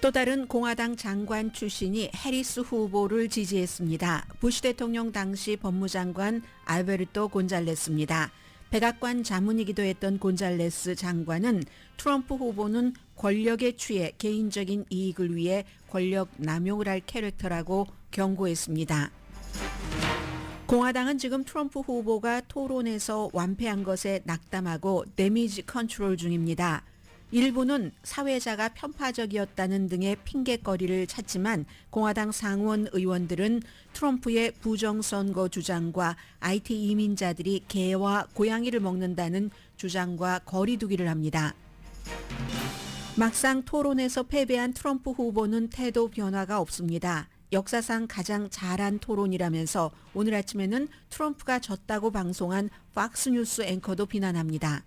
또 다른 공화당 장관 출신이 해리스 후보를 지지했습니다. 부시 대통령 당시 법무장관 알베르토 곤잘레스입니다. 백악관 자문이기도 했던 곤잘레스 장관은 트럼프 후보는 권력에 취해 개인적인 이익을 위해 권력 남용을 할 캐릭터라고 경고했습니다. 공화당은 지금 트럼프 후보가 토론에서 완패한 것에 낙담하고 데미지 컨트롤 중입니다. 일부는 사회자가 편파적이었다는 등의 핑계거리를 찾지만 공화당 상원 의원들은 트럼프의 부정선거 주장과 IT 이민자들이 개와 고양이를 먹는다는 주장과 거리두기를 합니다. 막상 토론에서 패배한 트럼프 후보는 태도 변화가 없습니다. 역사상 가장 잘한 토론이라면서 오늘 아침에는 트럼프가 졌다고 방송한 팍스뉴스 앵커도 비난합니다.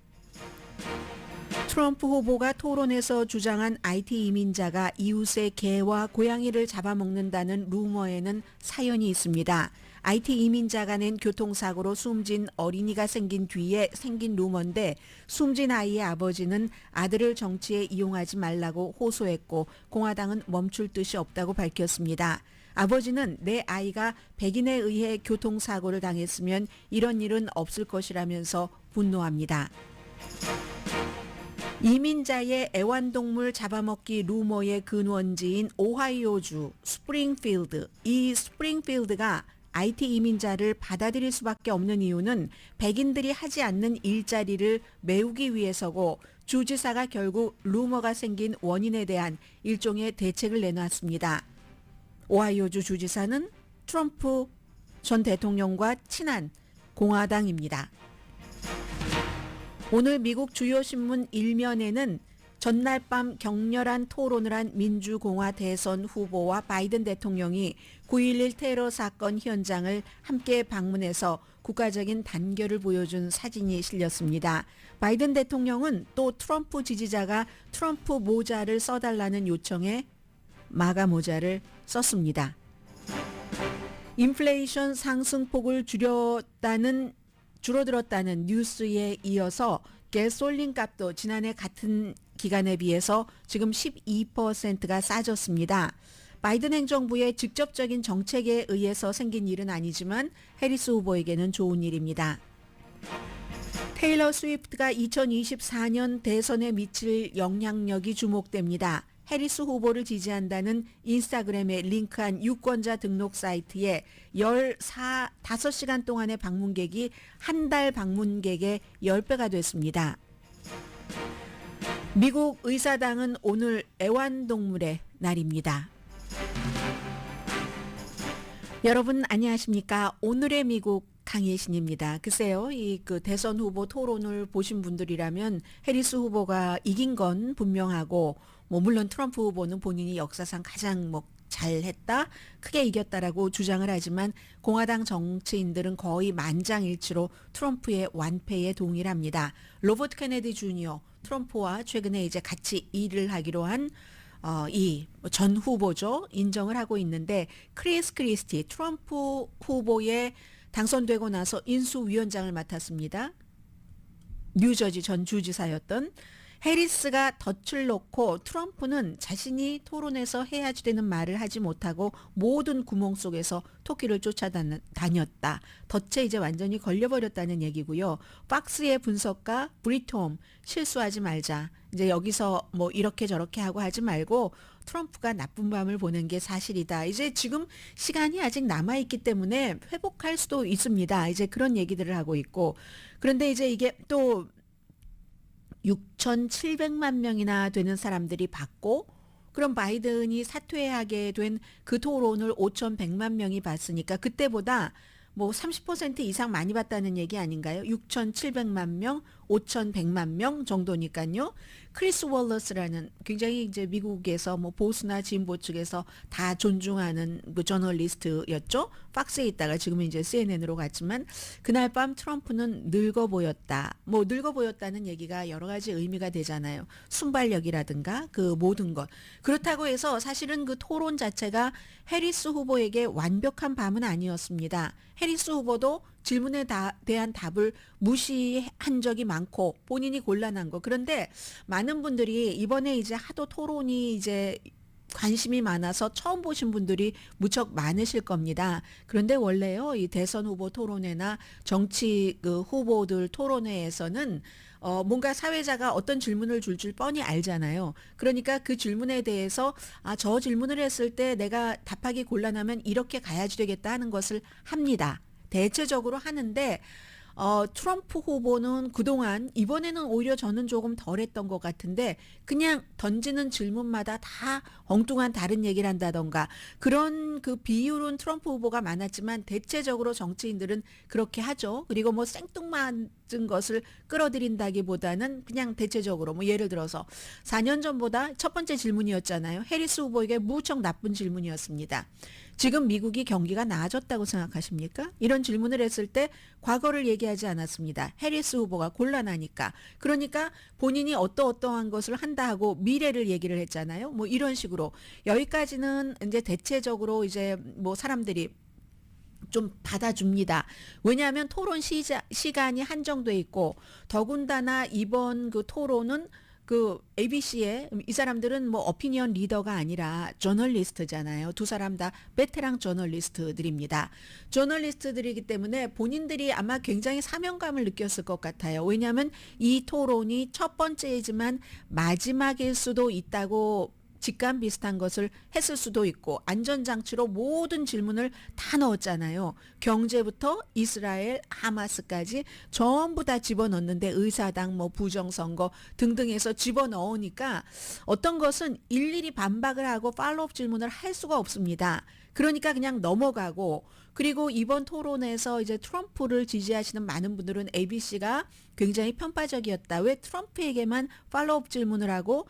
트럼프 후보가 토론에서 주장한 IT 이민자가 이웃의 개와 고양이를 잡아먹는다는 루머에는 사연이 있습니다. IT 이민자가 낸 교통사고로 숨진 어린이가 생긴 뒤에 생긴 루머인데 숨진 아이의 아버지는 아들을 정치에 이용하지 말라고 호소했고 공화당은 멈출 뜻이 없다고 밝혔습니다. 아버지는 내 아이가 백인에 의해 교통사고를 당했으면 이런 일은 없을 것이라면서 분노합니다. 이민자의 애완동물 잡아먹기 루머의 근원지인 오하이오주 스프링필드. 이 스프링필드가 IT 이민자를 받아들일 수밖에 없는 이유는 백인들이 하지 않는 일자리를 메우기 위해서고 주지사가 결국 루머가 생긴 원인에 대한 일종의 대책을 내놨습니다. 오하이오주 주지사는 트럼프 전 대통령과 친한 공화당입니다. 오늘 미국 주요 신문 1면에는 전날 밤 격렬한 토론을 한 민주공화 대선 후보와 바이든 대통령이 9.11 테러 사건 현장을 함께 방문해서 국가적인 단결을 보여준 사진이 실렸습니다. 바이든 대통령은 또 트럼프 지지자가 트럼프 모자를 써달라는 요청에 마가 모자를 썼습니다. 인플레이션 상승폭을 줄어들었다는 뉴스에 이어서 가솔린 값도 지난해 같은 기간에 비해서 지금 12%가 싸졌습니다. 바이든 행정부의 직접적인 정책에 의해서 생긴 일은 아니지만 해리스 후보에게는 좋은 일입니다. 테일러 스위프트가 2024년 대선에 미칠 영향력이 주목됩니다. 해리스 후보를 지지한다는 인스타그램에 링크한 유권자 등록 사이트에 5시간 동안의 방문객이 한 달 방문객의 10배가 됐습니다. 미국 의사당은 오늘 애완동물의 날입니다. 여러분 안녕하십니까? 오늘의 미국 강예신입니다. 글쎄요, 그 대선 후보 토론을 보신 분들이라면 해리스 후보가 이긴 건 분명하고, 물론 트럼프 후보는 본인이 역사상 가장 잘했다, 크게 이겼다라고 주장을 하지만 공화당 정치인들은 거의 만장일치로 트럼프의 완패에 동의를 합니다. 로버트 케네디 주니어, 트럼프와 최근에 이제 같이 일을 하기로 한 이 전 후보죠. 인정을 하고 있는데 크리스 크리스티 트럼프 후보에 당선되고 나서 인수위원장을 맡았습니다. 뉴저지 전 주지사였던 해리스가 덫을 놓고 트럼프는 자신이 토론에서 해야지 되는 말을 하지 못하고 모든 구멍 속에서 토끼를 쫓아다녔다. 덫에 이제 완전히 걸려버렸다는 얘기고요. 박스의 분석가 브리톰 실수하지 말자. 이제 여기서 이렇게 저렇게 하고 하지 말고 트럼프가 나쁜 밤을 보낸 게 사실이다. 이제 지금 시간이 아직 남아있기 때문에 회복할 수도 있습니다. 이제 그런 얘기들을 하고 있고. 그런데 이제 이게 또 6,700만 명이나 되는 사람들이 봤고, 그럼 바이든이 사퇴하게 된 그 토론을 5,100만 명이 봤으니까 그때보다 30% 이상 많이 봤다는 얘기 아닌가요? 6,700만 명, 5,100만 명 정도니까요. 크리스 월러스라는 굉장히 이제 미국에서 보수나 진보 측에서 다 존중하는 저널리스트였죠. 팍스에 있다가 지금은 이제 CNN으로 갔지만 그날 밤 트럼프는 늙어 보였다. 늙어 보였다는 얘기가 여러 가지 의미가 되잖아요. 순발력이라든가 그 모든 것. 그렇다고 해서 사실은 그 토론 자체가 해리스 후보에게 완벽한 밤은 아니었습니다. 해리스 후보도 질문에 대한 답을 무시한 적이 많고 본인이 곤란한 거. 그런데 많은 분들이 이번에 이제 하도 토론이 이제 관심이 많아서 처음 보신 분들이 무척 많으실 겁니다. 그런데 원래요, 이 대선 후보 토론회나 정치 그 후보들 토론회에서는 뭔가 사회자가 어떤 질문을 줄 뻔히 알잖아요. 그러니까 그 질문에 대해서 저 질문을 했을 때 내가 답하기 곤란하면 이렇게 가야지 되겠다 하는 것을 합니다. 대체적으로 하는데 트럼프 후보는 그동안 이번에는 오히려 저는 조금 덜했던 것 같은데 그냥 던지는 질문마다 다 엉뚱한 다른 얘기를 한다던가 그런 그 비율은 트럼프 후보가 많았지만 대체적으로 정치인들은 그렇게 하죠. 그리고 뭐 생뚱맞은 것을 끌어들인다기보다는 그냥 대체적으로 뭐 예를 들어서 4년 전보다 첫 번째 질문이었잖아요. 해리스 후보에게 무척 나쁜 질문이었습니다. 지금 미국이 경기가 나아졌다고 생각하십니까? 이런 질문을 했을 때 과거를 얘기하지 않았습니다. 해리스 후보가 곤란하니까. 그러니까 본인이 어떠어떠한 것을 한다 하고 미래를 얘기를 했잖아요. 뭐 이런 식으로. 여기까지는 이제 대체적으로 이제 뭐 사람들이 좀 받아줍니다. 왜냐하면 토론 시간이 한정돼 있고 더군다나 이번 그 토론은 그 ABC에 이 사람들은 뭐 어피니언 리더가 아니라 저널리스트잖아요. 두 사람 다 베테랑 저널리스트들입니다. 저널리스트들이기 때문에 본인들이 아마 굉장히 사명감을 느꼈을 것 같아요. 왜냐하면 이 토론이 첫 번째이지만 마지막일 수도 있다고 직감 비슷한 것을 했을 수도 있고 안전장치로 모든 질문을 다 넣었잖아요. 경제부터 이스라엘, 하마스까지 전부 다 집어넣는데 의사당, 뭐 부정선거 등등해서 집어넣으니까 어떤 것은 일일이 반박을 하고 팔로업 질문을 할 수가 없습니다. 그러니까 그냥 넘어가고 그리고 이번 토론에서 이제 트럼프를 지지하시는 많은 분들은 ABC가 굉장히 편파적이었다. 왜 트럼프에게만 팔로업 질문을 하고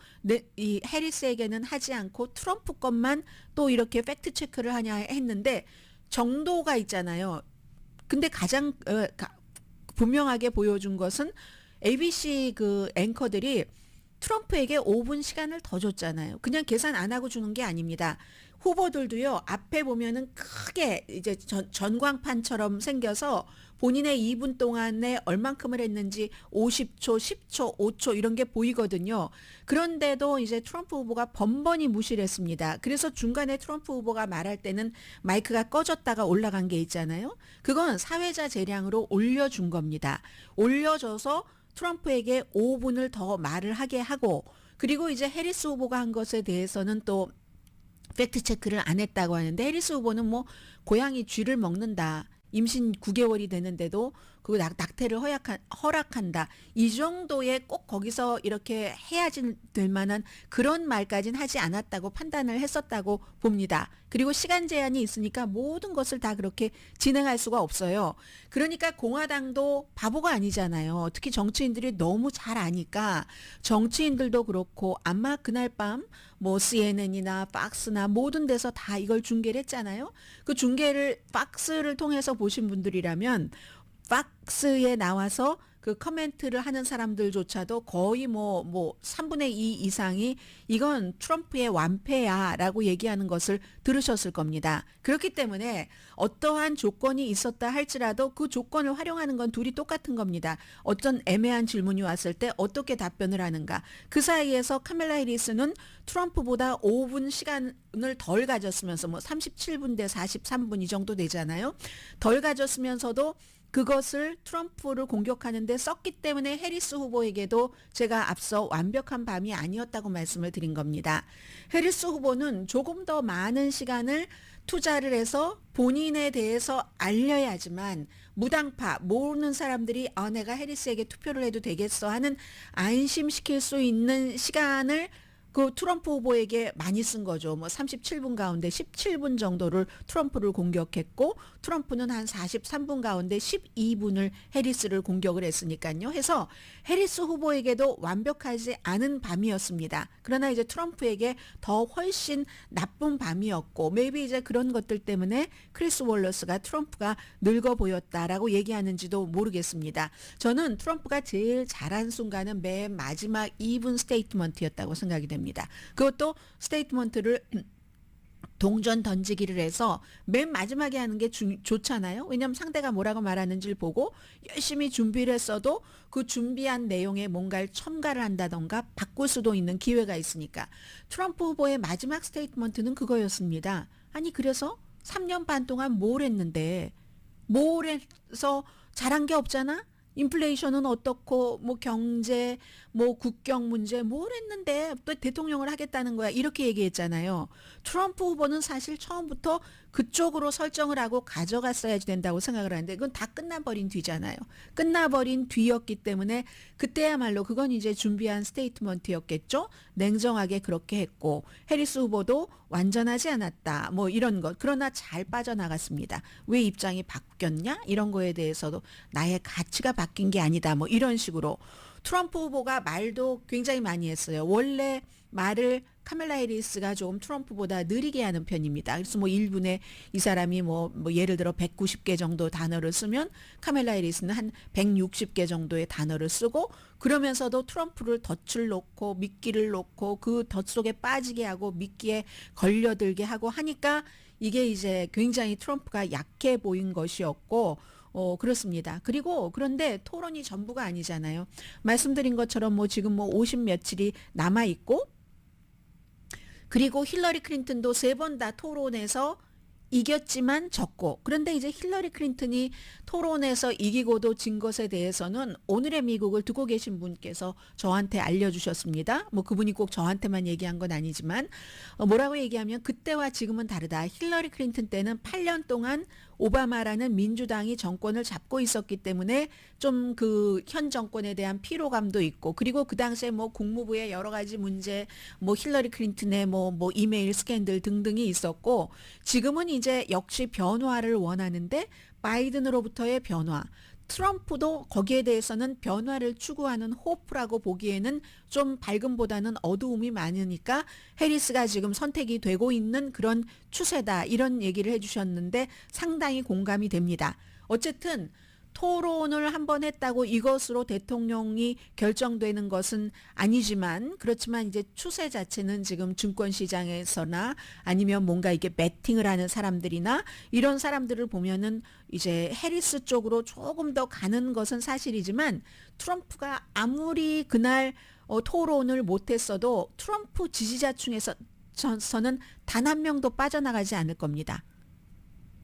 이 해리스에게는 하지 않고 트럼프 것만 또 이렇게 팩트 체크를 하냐 했는데 정도가 있잖아요. 근데 가장 분명하게 보여준 것은 ABC 그 앵커들이 트럼프에게 5분 시간을 더 줬잖아요. 그냥 계산 안 하고 주는 게 아닙니다. 후보들도요, 앞에 보면은 크게 이제 전광판처럼 생겨서 본인의 2분 동안에 얼만큼을 했는지 50초, 10초, 5초 이런 게 보이거든요. 그런데도 이제 트럼프 후보가 번번이 무시를 했습니다. 그래서 중간에 트럼프 후보가 말할 때는 마이크가 꺼졌다가 올라간 게 있잖아요. 그건 사회자 재량으로 올려준 겁니다. 올려줘서 트럼프에게 5분을 더 말을 하게 하고 그리고 이제 해리스 후보가 한 것에 대해서는 또 팩트 체크를 안 했다고 하는데 해리스 후보는 뭐 고양이 쥐를 먹는다. 임신 9개월이 되는데도 그 낙태를 허락한다. 이 정도의 꼭 거기서 이렇게 해야지 될 만한 그런 말까지는 하지 않았다고 판단을 했었다고 봅니다. 그리고 시간 제한이 있으니까 모든 것을 다 그렇게 진행할 수가 없어요. 그러니까 공화당도 바보가 아니잖아요. 특히 정치인들이 너무 잘 아니까 정치인들도 그렇고 아마 그날 밤 뭐 CNN이나 박스나 모든 데서 다 이걸 중계를 했잖아요. 그 중계를 박스를 통해서 보신 분들이라면 박스에 나와서 그 커멘트를 하는 사람들조차도 거의 뭐 3분의 2 이상이 이건 트럼프의 완패야라고 얘기하는 것을 들으셨을 겁니다. 그렇기 때문에 어떠한 조건이 있었다 할지라도 그 조건을 활용하는 건 둘이 똑같은 겁니다. 어떤 애매한 질문이 왔을 때 어떻게 답변을 하는가. 그 사이에서 카멜라 해리스는 트럼프보다 5분 시간을 덜 가졌으면서 뭐 37분 대 43분 이 정도 되잖아요. 덜 가졌으면서도 그것을 트럼프를 공격하는데 썼기 때문에 해리스 후보에게도 제가 앞서 완벽한 밤이 아니었다고 말씀을 드린 겁니다. 해리스 후보는 조금 더 많은 시간을 투자를 해서 본인에 대해서 알려야지만 무당파 모르는 사람들이 내가 해리스에게 투표를 해도 되겠어 하는 안심시킬 수 있는 시간을 그 트럼프 후보에게 많이 쓴 거죠. 뭐 37분 가운데 17분 정도를 트럼프를 공격했고 트럼프는 한 43분 가운데 12분을 해리스를 공격을 했으니까요. 해서 해리스 후보에게도 완벽하지 않은 밤이었습니다. 그러나 이제 트럼프에게 더 훨씬 나쁜 밤이었고 maybe 이제 그런 것들 때문에 크리스 월러스가 트럼프가 늙어 보였다라고 얘기하는지도 모르겠습니다. 저는 트럼프가 제일 잘한 순간은 맨 마지막 2분 스테이트먼트였다고 생각이 됩니다. 그것도 스테이트먼트를 동전 던지기를 해서 맨 마지막에 하는 게 좋잖아요. 왜냐하면 상대가 뭐라고 말하는지를 보고 열심히 준비를 했어도 그 준비한 내용에 뭔가를 첨가를 한다던가 바꿀 수도 있는 기회가 있으니까. 트럼프 후보의 마지막 스테이트먼트는 그거였습니다. 아니 그래서 3년 반 동안 뭘 했는데 뭘 해서 잘한 게 없잖아? 인플레이션은 어떻고 뭐 경제 뭐 국경 문제 뭘 했는데 또 대통령을 하겠다는 거야 이렇게 얘기했잖아요. 트럼프 후보는 사실 처음부터 그쪽으로 설정을 하고 가져갔어야지 된다고 생각을 하는데 그건 다 끝나버린 뒤잖아요. 끝나버린 뒤였기 때문에 그때야말로 그건 이제 준비한 스테이트먼트였겠죠. 냉정하게 그렇게 했고 해리스 후보도 완전하지 않았다 뭐 이런 것 그러나 잘 빠져나갔습니다. 왜 입장이 바뀌었냐 이런 거에 대해서도 나의 가치가 바뀐 게 아니다 뭐 이런 식으로 트럼프 후보가 말도 굉장히 많이 했어요. 원래 말을 카멜라 해리스가 좀 트럼프보다 느리게 하는 편입니다. 그래서 뭐 1분에 이 사람이 뭐 예를 들어 190개 정도 단어를 쓰면 카멜라 해리스는 한 160개 정도의 단어를 쓰고 그러면서도 트럼프를 덫을 놓고 미끼를 놓고 그 덫 속에 빠지게 하고 미끼에 걸려들게 하고 하니까 이게 이제 굉장히 트럼프가 약해 보인 것이었고 그렇습니다. 그리고 그런데 토론이 전부가 아니잖아요. 말씀드린 것처럼 뭐 지금 뭐 50 며칠이 남아 있고 그리고 힐러리 클린턴도 3번 다 토론에서 이겼지만 졌고 그런데 이제 힐러리 클린턴이 토론에서 이기고도 진 것에 대해서는 오늘의 미국을 듣고 계신 분께서 저한테 알려주셨습니다. 뭐 그분이 꼭 저한테만 얘기한 건 아니지만 뭐라고 얘기하면 그때와 지금은 다르다. 힐러리 클린턴 때는 8년 동안 오바마라는 민주당이 정권을 잡고 있었기 때문에 좀 그 현 정권에 대한 피로감도 있고 그리고 그 당시에 뭐 국무부의 여러 가지 문제 뭐 힐러리 클린턴의 뭐 이메일 스캔들 등등이 있었고 지금은 이제 역시 변화를 원하는데 바이든으로부터의 변화 트럼프도 거기에 대해서는 변화를 추구하는 호프라고 보기에는 좀 밝음보다는 어두움이 많으니까 해리스가 지금 선택이 되고 있는 그런 추세다 이런 얘기를 해주셨는데 상당히 공감이 됩니다. 어쨌든 토론을 한번 했다고 이것으로 대통령이 결정되는 것은 아니지만 그렇지만 이제 추세 자체는 지금 증권시장에서나 아니면 뭔가 이게 배팅을 하는 사람들이나 이런 사람들을 보면은 이제 해리스 쪽으로 조금 더 가는 것은 사실이지만 트럼프가 아무리 그날 토론을 못했어도 트럼프 지지자층에서는 단 한 명도 빠져나가지 않을 겁니다.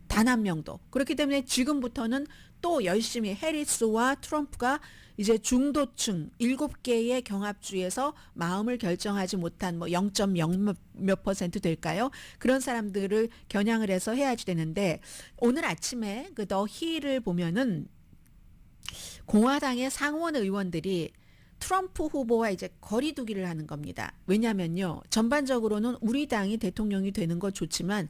단 한 명도. 그렇기 때문에 지금부터는 또 열심히 해리스와 트럼프가 이제 중도층 7개의 경합주에서 마음을 결정하지 못한 뭐 0.0 몇 퍼센트 될까요? 그런 사람들을 겨냥을 해서 해야지 되는데 오늘 아침에 그 더 힐을 보면은 공화당의 상원 의원들이 트럼프 후보와 이제 거리두기를 하는 겁니다. 왜냐면요. 전반적으로는 우리 당이 대통령이 되는 거 좋지만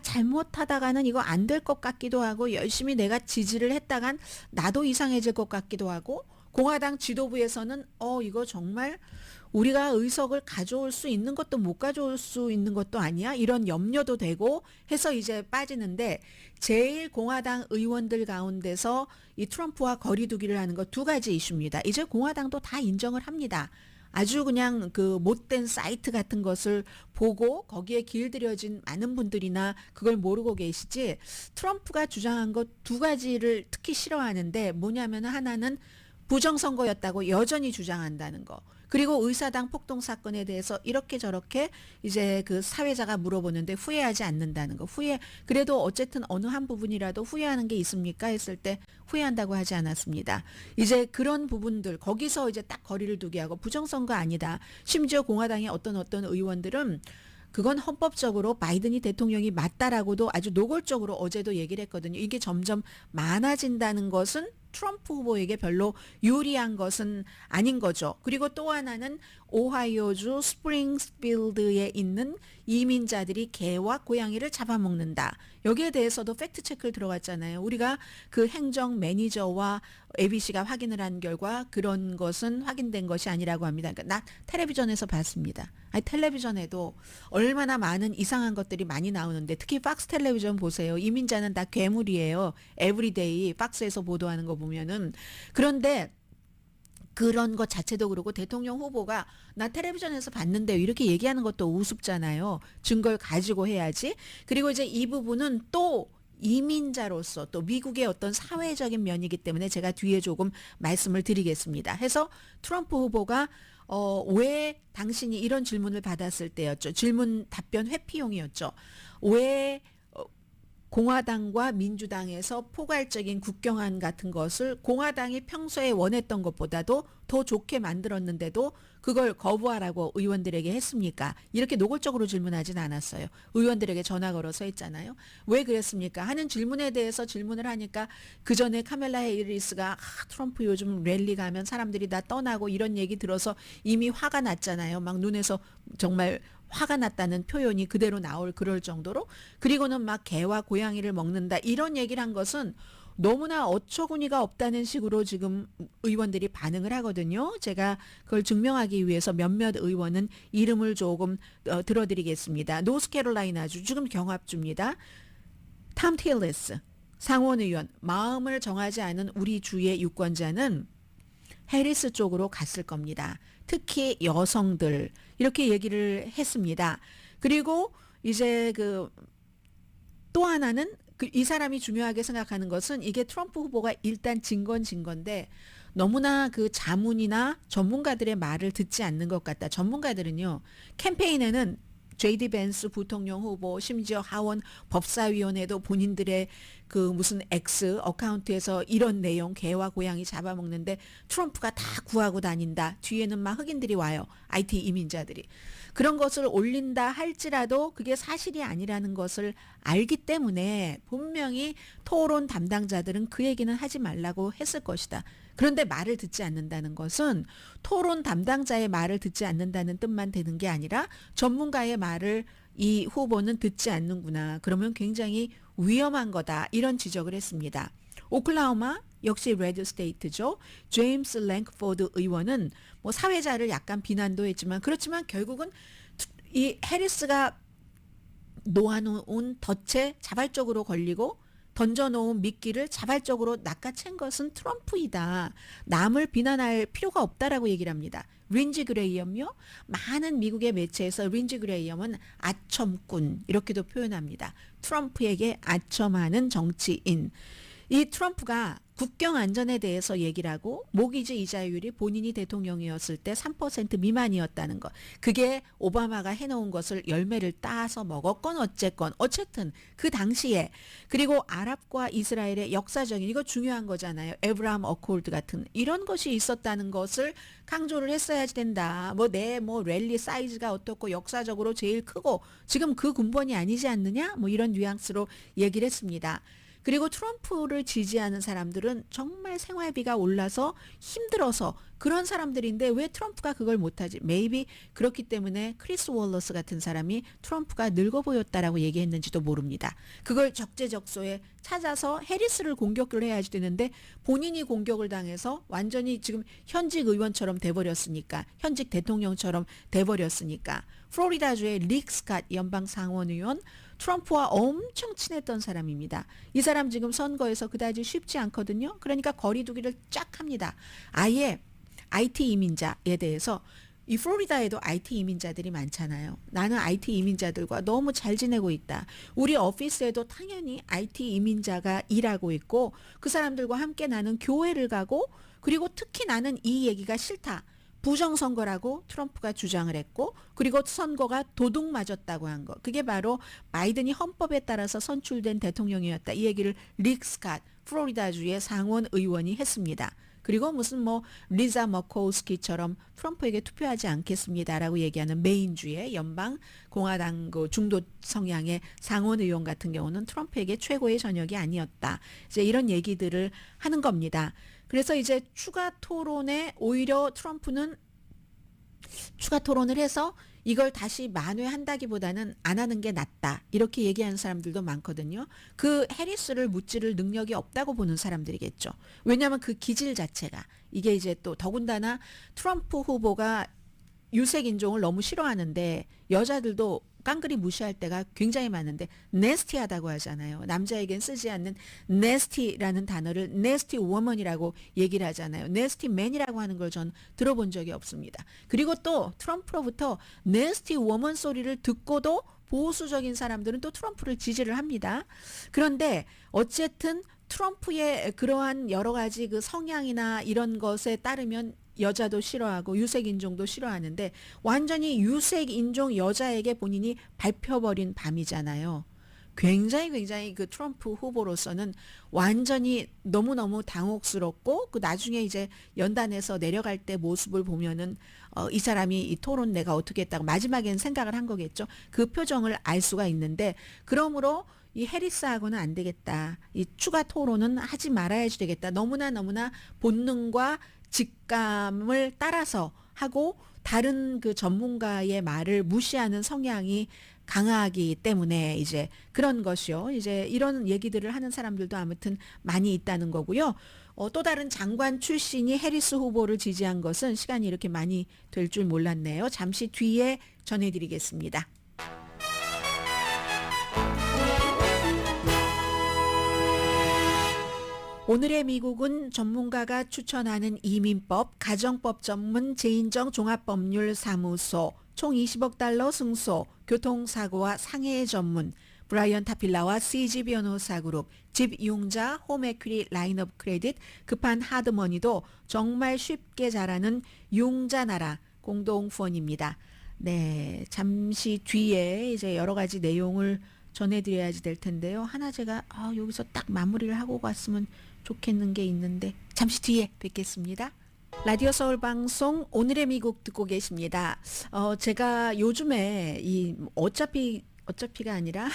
잘못하다가는 이거 안 될 것 같기도 하고 열심히 내가 지지를 했다간 나도 이상해질 것 같기도 하고 공화당 지도부에서는 이거 정말 우리가 의석을 가져올 수 있는 것도 못 가져올 수 있는 것도 아니야? 이런 염려도 되고 해서 이제 빠지는데 제일 공화당 의원들 가운데서 이 트럼프와 거리두기를 하는 것 2가지 이슈입니다. 이제 공화당도 다 인정을 합니다. 아주 그냥 그 못된 사이트 같은 것을 보고 거기에 길들여진 많은 분들이나 그걸 모르고 계시지 트럼프가 주장한 것 2가지를 특히 싫어하는데 뭐냐면 하나는 부정선거였다고 여전히 주장한다는 거. 그리고 의사당 폭동 사건에 대해서 이렇게 저렇게 이제 그 사회자가 물어보는데 후회하지 않는다는 거. 그래도 어쨌든 어느 한 부분이라도 후회하는 게 있습니까? 했을 때 후회한다고 하지 않았습니다. 이제 그런 부분들, 거기서 이제 딱 거리를 두게 하고 부정선거 아니다. 심지어 공화당의 어떤 의원들은 그건 헌법적으로 바이든이 대통령이 맞다라고도 아주 노골적으로 어제도 얘기를 했거든요. 이게 점점 많아진다는 것은 트럼프 후보에게 별로 유리한 것은 아닌 거죠. 그리고 또 하나는 오하이오주 스프링스필드에 있는 이민자들이 개와 고양이를 잡아먹는다. 여기에 대해서도 팩트체크를 들어갔잖아요. 우리가 그 행정 매니저와 ABC가 확인을 한 결과 그런 것은 확인된 것이 아니라고 합니다. 그러니까 나 텔레비전에서 봤습니다. 텔레비전에도 얼마나 많은 이상한 것들이 많이 나오는데 특히 팍스 텔레비전 보세요. 이민자는 다 괴물이에요. 에브리데이 팍스에서 보도하는 거 보면은. 그런데 그런 것 자체도 그렇고 대통령 후보가 나 텔레비전에서 봤는데 이렇게 얘기하는 것도 우습잖아요. 증거를 가지고 해야지. 그리고 이제 이 부분은 또 이민자로서 또 미국의 어떤 사회적인 면이기 때문에 제가 뒤에 조금 말씀을 드리겠습니다. 해서 트럼프 후보가 왜 당신이 이런 질문을 받았을 때였죠. 질문 답변 회피용이었죠. 왜 공화당과 민주당에서 포괄적인 국경안 같은 것을 공화당이 평소에 원했던 것보다도 더 좋게 만들었는데도 그걸 거부하라고 의원들에게 했습니까? 이렇게 노골적으로 질문하진 않았어요. 의원들에게 전화 걸어서 했잖아요. 왜 그랬습니까? 하는 질문에 대해서 질문을 하니까 그 전에 카멜라 해리스가 트럼프 요즘 랠리 가면 사람들이 다 떠나고 이런 얘기 들어서 이미 화가 났잖아요. 막 눈에서 정말 화가 났다는 표현이 그대로 나올 그럴 정도로 그리고는 막 개와 고양이를 먹는다 이런 얘기를 한 것은 너무나 어처구니가 없다는 식으로 지금 의원들이 반응을 하거든요. 제가 그걸 증명하기 위해서 몇몇 의원은 이름을 조금 들어드리겠습니다. 노스캐롤라이나주 지금 경합주입니다. 탐 틸리스 상원의원 마음을 정하지 않은 우리 주의 유권자는 해리스 쪽으로 갔을 겁니다. 특히 여성들 이렇게 얘기를 했습니다. 그리고 이제 또 하나는 이 사람이 중요하게 생각하는 것은 이게 트럼프 후보가 일단 진 건데 너무나 그 자문이나 전문가들의 말을 듣지 않는 것 같다. 전문가들은요. 캠페인에는 JD 벤스 부통령 후보 심지어 하원 법사위원회도 본인들의 그 무슨 X 어카운트에서 이런 내용 개와 고양이 잡아먹는데 트럼프가 다 구하고 다닌다. 뒤에는 막 흑인들이 와요. IT 이민자들이. 그런 것을 올린다 할지라도 그게 사실이 아니라는 것을 알기 때문에 분명히 토론 담당자들은 그 얘기는 하지 말라고 했을 것이다. 그런데 말을 듣지 않는다는 것은 토론 담당자의 말을 듣지 않는다는 뜻만 되는 게 아니라 전문가의 말을 이 후보는 듣지 않는구나. 그러면 굉장히 위험한 거다. 이런 지적을 했습니다. 오클라호마 역시 레드 스테이트죠. 제임스 랭크포드 의원은 뭐 사회자를 약간 비난도 했지만 그렇지만 결국은 이 해리스가 놓아놓은 덫에 자발적으로 걸리고 던져놓은 미끼를 자발적으로 낚아챈 것은 트럼프이다. 남을 비난할 필요가 없다라고 얘기를 합니다. 린지 그레이엄요. 많은 미국의 매체에서 린지 그레이엄은 아첨꾼 이렇게도 표현합니다. 트럼프에게 아첨하는 정치인. 이 트럼프가 국경 안전에 대해서 얘기를 하고 모기지 이자율이 본인이 대통령이었을 때 3% 미만이었다는 것. 그게 오바마가 해놓은 것을 열매를 따서 먹었건 어쨌든 그 당시에 그리고 아랍과 이스라엘의 역사적인 이거 중요한 거잖아요. 에브라함 어콜드 같은 이런 것이 있었다는 것을 강조를 했어야 된다. 뭐 랠리 사이즈가 어떻고 역사적으로 제일 크고 지금 그 군번이 아니지 않느냐? 뭐 이런 뉘앙스로 얘기를 했습니다. 그리고 트럼프를 지지하는 사람들은 정말 생활비가 올라서 힘들어서 그런 사람들인데 왜 트럼프가 그걸 못하지? maybe 그렇기 때문에 크리스 월러스 같은 사람이 트럼프가 늙어 보였다라고 얘기했는지도 모릅니다. 그걸 적재적소에 찾아서 해리스를 공격을 해야지 되는데 본인이 공격을 당해서 완전히 지금 현직 의원처럼 돼버렸으니까 현직 대통령처럼 돼버렸으니까 플로리다주의 릭 스캇 연방 상원의원 트럼프와 엄청 친했던 사람입니다. 이 사람 지금 선거에서 그다지 쉽지 않거든요. 그러니까 거리두기를 쫙 합니다. 아예 IT 이민자에 대해서 이 플로리다에도 IT 이민자들이 많잖아요. 나는 IT 이민자들과 너무 잘 지내고 있다. 우리 오피스에도 당연히 IT 이민자가 일하고 있고 그 사람들과 함께 나는 교회를 가고 그리고 특히 나는 이 얘기가 싫다. 부정선거라고 트럼프가 주장을 했고 그리고 선거가 도둑 맞았다고 한 거. 그게 바로 바이든이 헌법에 따라서 선출된 대통령이었다. 이 얘기를 릭 스캇 플로리다주의 상원 의원이 했습니다. 그리고 무슨 리자 머코우스키처럼 트럼프에게 투표하지 않겠습니다라고 얘기하는 메인주의 연방 공화당 중도 성향의 상원 의원 같은 경우는 트럼프에게 최고의 전역이 아니었다. 이제 이런 얘기들을 하는 겁니다. 그래서 이제 추가 토론에 오히려 트럼프는 추가 토론을 해서 이걸 다시 만회한다기보다는 안 하는 게 낫다. 이렇게 얘기하는 사람들도 많거든요. 그 해리스를 무찌를 능력이 없다고 보는 사람들이겠죠. 왜냐하면 그 기질 자체가 이게 이제 또 더군다나 트럼프 후보가 유색 인종을 너무 싫어하는데 여자들도 깡그리 무시할 때가 굉장히 많은데 네스티하다고 하잖아요. 남자에겐 쓰지 않는 네스티라는 단어를 네스티 워먼이라고 얘기를 하잖아요. 네스티 맨이라고 하는 걸 전 들어본 적이 없습니다. 그리고 또 트럼프로부터 네스티 워먼 소리를 듣고도 보수적인 사람들은 또 트럼프를 지지를 합니다. 그런데 어쨌든 트럼프의 그러한 여러 가지 그 성향이나 이런 것에 따르면 여자도 싫어하고 유색 인종도 싫어하는데 완전히 유색 인종 여자에게 본인이 밟혀버린 밤이잖아요. 굉장히 그 트럼프 후보로서는 완전히 너무너무 당혹스럽고 그 나중에 이제 연단에서 내려갈 때 모습을 보면은 이 사람이 이 토론 내가 어떻게 했다고 마지막엔 생각을 한 거겠죠. 그 표정을 알 수가 있는데 그러므로 이 해리스하고는 안 되겠다. 이 추가 토론은 하지 말아야지 되겠다. 너무나 본능과 직감을 따라서 하고 다른 그 전문가의 말을 무시하는 성향이 강하기 때문에 이제 그런 것이요. 이제 이런 얘기들을 하는 사람들도 아무튼 많이 있다는 거고요. 또 다른 장관 출신이 해리스 후보를 지지한 것은 시간이 이렇게 많이 될 줄 몰랐네요. 잠시 뒤에 전해드리겠습니다. 오늘의 미국은 전문가가 추천하는 이민법, 가정법 전문 제인정 종합법률사무소, 총 20억 달러 승소, 교통사고와 상해 전문, 브라이언 타필라와 CG 변호사그룹, 집융자 홈에퀴리 라인업 크레딧, 급한 하드머니도 정말 쉽게 잘하는 융자나라 공동후원입니다. 네, 잠시 뒤에 이제 여러 가지 내용을 전해드려야지 될 텐데요. 하나 제가 여기서 딱 마무리를 하고 갔으면 좋겠는 게 있는데 잠시 뒤에 뵙겠습니다. 라디오 서울 방송 오늘의 미국 듣고 계십니다. 제가 요즘에 이 어차피가 아니라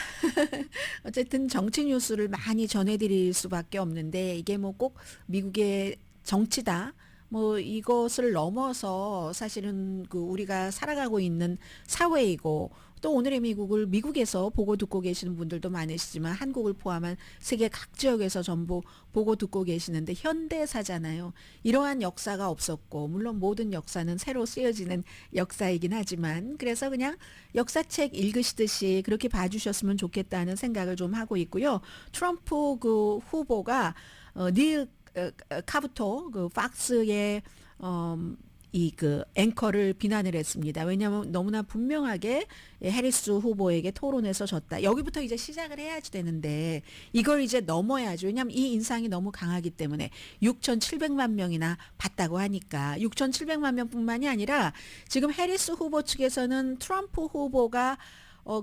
어쨌든 정치 뉴스를 많이 전해드릴 수밖에 없는데 이게 뭐 꼭 미국의 정치다. 뭐 이것을 넘어서 사실은 그 우리가 살아가고 있는 사회이고 또 오늘의 미국을 미국에서 보고 듣고 계시는 분들도 많으시지만 한국을 포함한 세계 각 지역에서 전부 보고 듣고 계시는데 현대사잖아요. 이러한 역사가 없었고 물론 모든 역사는 새로 쓰여지는 역사이긴 하지만 그래서 그냥 역사책 읽으시듯이 그렇게 봐주셨으면 좋겠다는 생각을 좀 하고 있고요. 트럼프 그 후보가 닐 카부토 그 팍스의 이 그 앵커를 비난을 했습니다. 왜냐하면 너무나 분명하게 해리스 후보에게 토론에서 졌다. 여기부터 이제 시작을 해야지 되는데 이걸 이제 넘어야죠. 왜냐하면 이 인상이 너무 강하기 때문에 6,700만 명이나 봤다고 하니까 6,700만 명뿐만이 아니라 지금 해리스 후보 측에서는 트럼프 후보가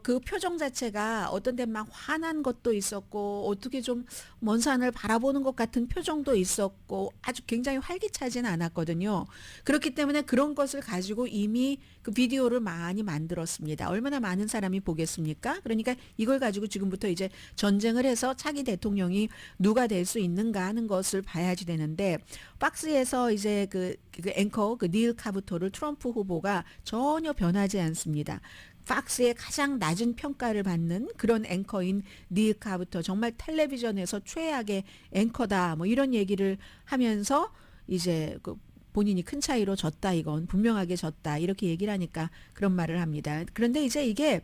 그 표정 자체가 어떤 데 막 화난 것도 있었고 어떻게 좀 먼 산을 바라보는 것 같은 표정도 있었고 아주 굉장히 활기차지는 않았거든요. 그렇기 때문에 그런 것을 가지고 이미 그 비디오를 많이 만들었습니다. 얼마나 많은 사람이 보겠습니까? 그러니까 이걸 가지고 지금부터 이제 전쟁을 해서 차기 대통령이 누가 될 수 있는가 하는 것을 봐야지 되는데 박스에서 이제 그 앵커 그 닐 카부토를 트럼프 후보가 전혀 변하지 않습니다. 팍스의 가장 낮은 평가를 받는 그런 앵커인 닐 카부터 정말 텔레비전에서 최악의 앵커다 뭐 이런 얘기를 하면서 이제 그 본인이 큰 차이로 졌다 이건 분명하게 졌다 이렇게 얘기를 하니까 그런 말을 합니다. 그런데 이제 이게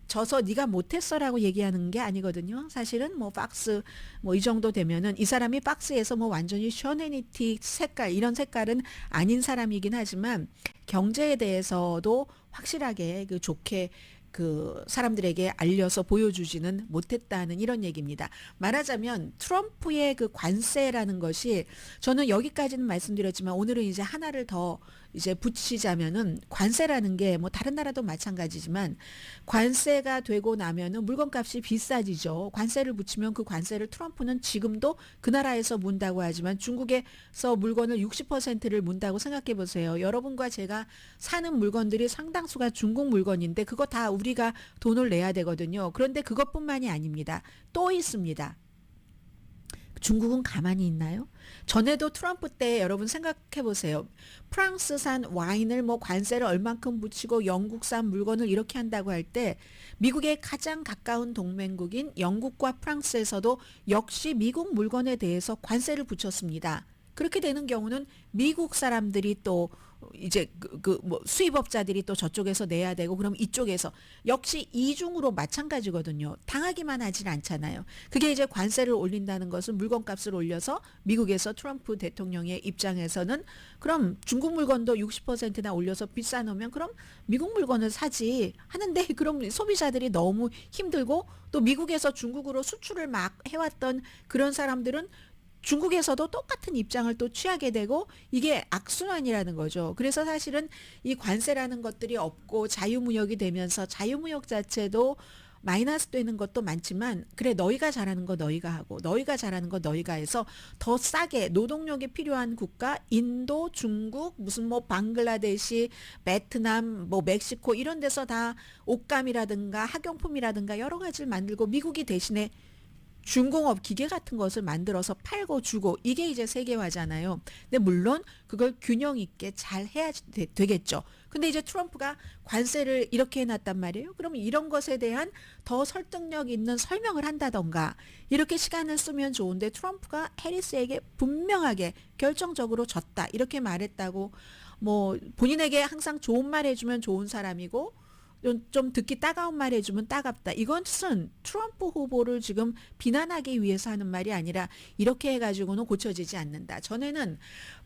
져서 네가 못했어라고 얘기하는 게 아니거든요. 사실은 뭐 박스 뭐 이 정도 되면은 이 사람이 박스에서 뭐 완전히 셔네니티 색깔 이런 색깔은 아닌 사람이긴 하지만 경제에 대해서도 확실하게 그 좋게 그 사람들에게 알려서 보여주지는 못했다는 이런 얘기입니다. 말하자면 트럼프의 그 관세라는 것이 저는 여기까지는 말씀드렸지만 오늘은 이제 하나를 더 이제 붙이자면은 관세라는 게 뭐 다른 나라도 마찬가지지만 관세가 되고 나면은 물건값이 비싸지죠. 관세를 붙이면 그 관세를 트럼프는 지금도 그 나라에서 문다고 하지만 중국에서 물건을 60%를 문다고 생각해 보세요. 여러분과 제가 사는 물건들이 상당수가 중국 물건인데 그거 다 우리가 돈을 내야 되거든요. 그런데 그것뿐만이 아닙니다. 또 있습니다. 중국은 가만히 있나요? 전에도 트럼프 때 여러분 생각해 보세요. 프랑스산 와인을 뭐 관세를 얼만큼 붙이고 영국산 물건을 이렇게 한다고 할 때 미국의 가장 가까운 동맹국인 영국과 프랑스에서도 역시 미국 물건에 대해서 관세를 붙였습니다. 그렇게 되는 경우는 미국 사람들이 또 이제 뭐 수입업자들이 또 저쪽에서 내야 되고 그럼 이쪽에서 역시 이중으로 마찬가지거든요. 당하기만 하진 않잖아요. 그게 이제 관세를 올린다는 것은 물건값을 올려서 미국에서 트럼프 대통령의 입장에서는 그럼 중국 물건도 60%나 올려서 비싸 놓으면 그럼 미국 물건을 사지 하는데 그럼 소비자들이 너무 힘들고 또 미국에서 중국으로 수출을 막 해왔던 그런 사람들은 중국에서도 똑같은 입장을 또 취하게 되고 이게 악순환이라는 거죠. 그래서 사실은 이 관세라는 것들이 없고 자유무역이 되면서 자유무역 자체도 마이너스 되는 것도 많지만 그래 너희가 잘하는 거 너희가 하고 너희가 잘하는 거 너희가 해서 더 싸게 노동력이 필요한 국가 인도, 중국, 무슨 뭐 방글라데시, 베트남, 뭐 멕시코 이런 데서 다 옷감이라든가 학용품이라든가 여러 가지를 만들고 미국이 대신에 중공업 기계 같은 것을 만들어서 팔고 주고 이게 이제 세계화잖아요. 근데 물론 그걸 균형 있게 잘 해야 되겠죠. 근데 이제 트럼프가 관세를 이렇게 해놨단 말이에요. 그럼 이런 것에 대한 더 설득력 있는 설명을 한다던가 이렇게 시간을 쓰면 좋은데 트럼프가 해리스에게 분명하게 결정적으로 졌다 이렇게 말했다고 뭐 본인에게 항상 좋은 말 해주면 좋은 사람이고 좀 듣기 따가운 말 해주면 따갑다. 이것은 트럼프 후보를 지금 비난하기 위해서 하는 말이 아니라 이렇게 해가지고는 고쳐지지 않는다. 전에는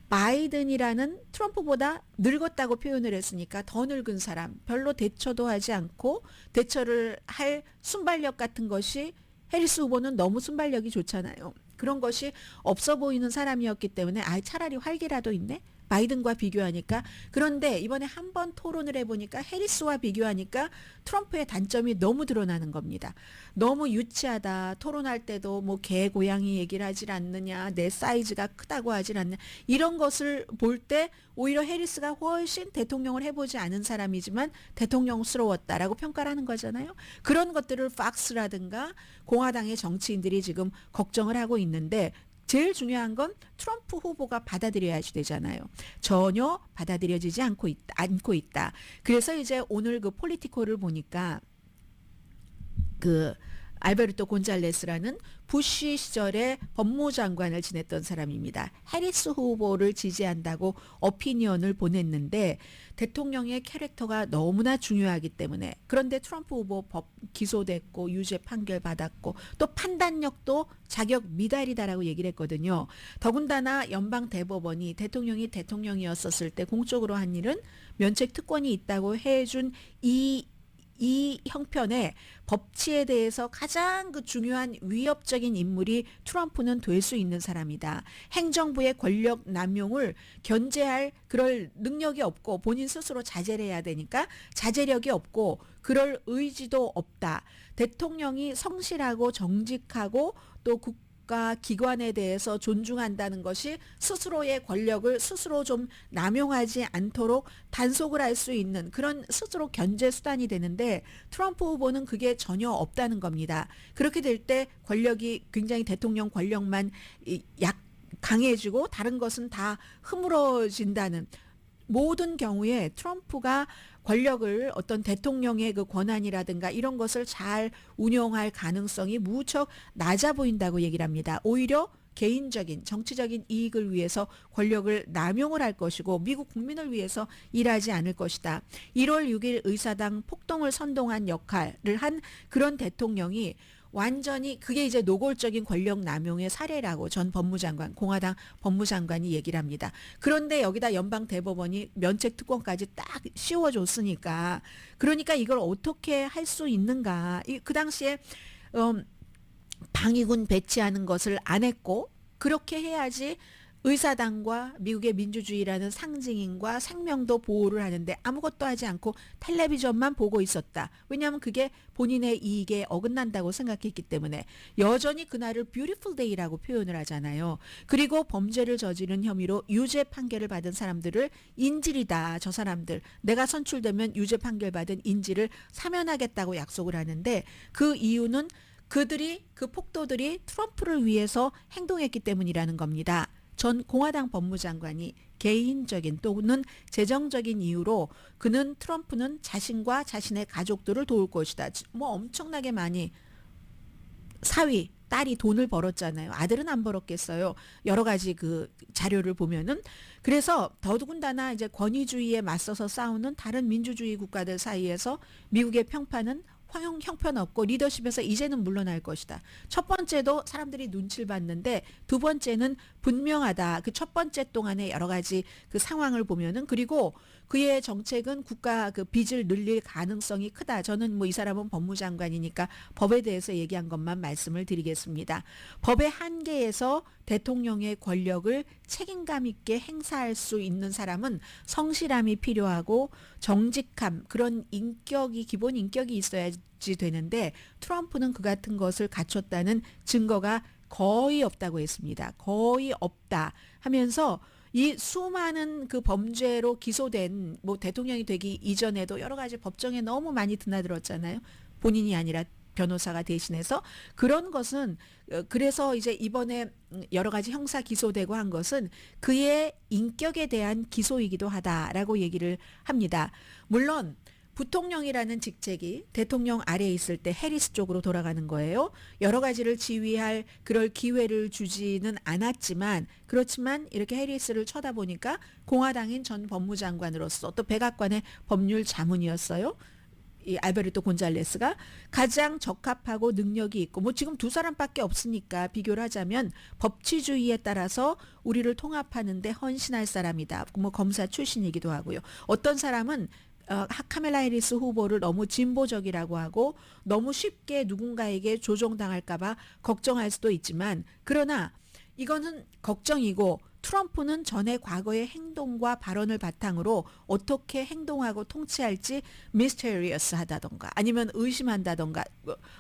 바이든이라는 트럼프보다 늙었다고 표현을 했으니까 더 늙은 사람, 별로 대처도 하지 않고 대처를 할 순발력 같은 것이 해리스 후보는 너무 순발력이 좋잖아요. 그런 것이 없어 보이는 사람이었기 때문에 차라리 활기라도 있네. 바이든과 비교하니까. 그런데 이번에 한 번 토론을 해보니까 해리스와 비교하니까 트럼프의 단점이 너무 드러나는 겁니다. 너무 유치하다. 토론할 때도 뭐 개 고양이 얘기를 하질 않느냐. 내 사이즈가 크다고 하질 않느냐. 이런 것을 볼 때 오히려 해리스가 훨씬 대통령을 해보지 않은 사람이지만 대통령스러웠다라고 평가를 하는 거잖아요. 그런 것들을 팍스라든가 공화당의 정치인들이 지금 걱정을 하고 있는데 제일 중요한 건 트럼프 후보가 받아들여야지 되잖아요. 전혀 받아들여지지 않고 있다. 그래서 이제 오늘 그 폴리티코를 보니까 그 알베르토 곤잘레스라는 부시 시절에 법무장관을 지냈던 사람입니다. 해리스 후보를 지지한다고 어피니언을 보냈는데 대통령의 캐릭터가 너무나 중요하기 때문에 그런데 트럼프 후보 법 기소됐고 유죄 판결 받았고 또 판단력도 자격 미달이다라고 얘기를 했거든요. 더군다나 연방 대법원이 대통령이 대통령이었었을 때 공적으로 한 일은 면책 특권이 있다고 해준 이 형편에 법치에 대해서 가장 그 중요한 위협적인 인물이 트럼프는 될 수 있는 사람이다. 행정부의 권력 남용을 견제할 그럴 능력이 없고 본인 스스로 자제를 해야 되니까 자제력이 없고 그럴 의지도 없다. 대통령이 성실하고 정직하고 또 국가 기관에 대해서 존중한다는 것이 스스로의 권력을 스스로 좀 남용하지 않도록 단속을 할 수 있는 그런 스스로 견제 수단이 되는데 트럼프 후보는 그게 전혀 없다는 겁니다. 그렇게 될 때 권력이 굉장히 대통령 권력만 강해지고 다른 것은 다 허물어진다는 모든 경우에 트럼프가 권력을 어떤 대통령의 그 권한이라든가 이런 것을 잘 운영할 가능성이 무척 낮아 보인다고 얘기를 합니다. 오히려 개인적인 정치적인 이익을 위해서 권력을 남용을 할 것이고 미국 국민을 위해서 일하지 않을 것이다. 1월 6일 의사당 폭동을 선동한 역할을 한 그런 대통령이 완전히 그게 이제 노골적인 권력 남용의 사례라고 전 법무장관, 공화당 법무장관이 얘기를 합니다. 그런데 여기다 연방 대법원이 면책 특권까지 딱 씌워줬으니까 그러니까 이걸 어떻게 할 수 있는가. 그 당시에 방위군 배치하는 것을 안 했고 그렇게 해야지 의사당과 미국의 민주주의라는 상징인과 생명도 보호를 하는데 아무것도 하지 않고 텔레비전만 보고 있었다. 왜냐하면 그게 본인의 이익에 어긋난다고 생각했기 때문에 여전히 그날을 뷰티풀 데이라고 표현을 하잖아요. 그리고 범죄를 저지른 혐의로 유죄 판결을 받은 사람들을 인질이다. 저 사람들 내가 선출되면 유죄 판결 받은 인질을 사면하겠다고 약속을 하는데 그 이유는 그 폭도들이 트럼프를 위해서 행동했기 때문이라는 겁니다. 전 공화당 법무장관이 개인적인 또는 재정적인 이유로 트럼프는 자신과 자신의 가족들을 도울 것이다. 뭐 엄청나게 많이 사위, 딸이 돈을 벌었잖아요. 아들은 안 벌었겠어요. 여러 가지 그 자료를 보면은. 그래서 더더군다나 이제 권위주의에 맞서서 싸우는 다른 민주주의 국가들 사이에서 미국의 평판은 형편없고 리더십에서 이제는 물러날 것이다. 첫 번째도 사람들이 눈치를 봤는데 두 번째는 분명하다. 그 첫 번째 동안의 여러 가지 그 상황을 보면은 그리고 그의 정책은 국가 그 빚을 늘릴 가능성이 크다. 저는 뭐 이 사람은 법무장관이니까 법에 대해서 얘기한 것만 말씀을 드리겠습니다. 법의 한계에서 대통령의 권력을 책임감 있게 행사할 수 있는 사람은 성실함이 필요하고 정직함, 그런 인격이, 기본 인격이 있어야지 되는데 트럼프는 그 같은 것을 갖췄다는 증거가 거의 없다고 했습니다. 거의 없다 하면서 이 수많은 그 범죄로 기소된 뭐 대통령이 되기 이전에도 여러 가지 법정에 너무 많이 드나들었잖아요. 본인이 아니라 변호사가 대신해서. 그런 것은 그래서 이제 이번에 여러 가지 형사 기소되고 한 것은 그의 인격에 대한 기소이기도 하다라고 얘기를 합니다. 물론 부통령이라는 직책이 대통령 아래에 있을 때 해리스 쪽으로 돌아가는 거예요. 여러 가지를 지휘할 그럴 기회를 주지는 않았지만, 그렇지만 이렇게 해리스를 쳐다보니까 공화당인 전 법무장관으로서 또 백악관의 법률 자문이었어요. 이 알베르토 곤잘레스가 가장 적합하고 능력이 있고, 뭐 지금 두 사람밖에 없으니까 비교를 하자면 법치주의에 따라서 우리를 통합하는데 헌신할 사람이다. 뭐 검사 출신이기도 하고요. 어떤 사람은 카멜라 해리스 후보를 너무 진보적이라고 하고 너무 쉽게 누군가에게 조종당할까봐 걱정할 수도 있지만, 그러나 이거는 걱정이고 트럼프는 전에 과거의 행동과 발언을 바탕으로 어떻게 행동하고 통치할지 미스테리어스하다던가 아니면 의심한다던가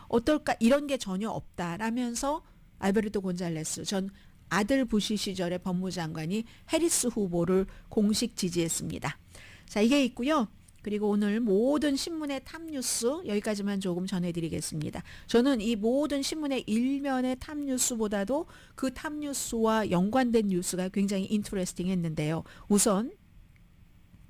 어떨까 이런 게 전혀 없다라면서 알베르토 곤잘레스 전 아들 부시 시절의 법무장관이 해리스 후보를 공식 지지했습니다. 자, 이게 있고요. 그리고 오늘 모든 신문의 탑뉴스 여기까지만 조금 전해드리겠습니다. 저는 이 모든 신문의 일면의 탑뉴스보다도 그 탑뉴스와 연관된 뉴스가 굉장히 인터레스팅 했는데요. 우선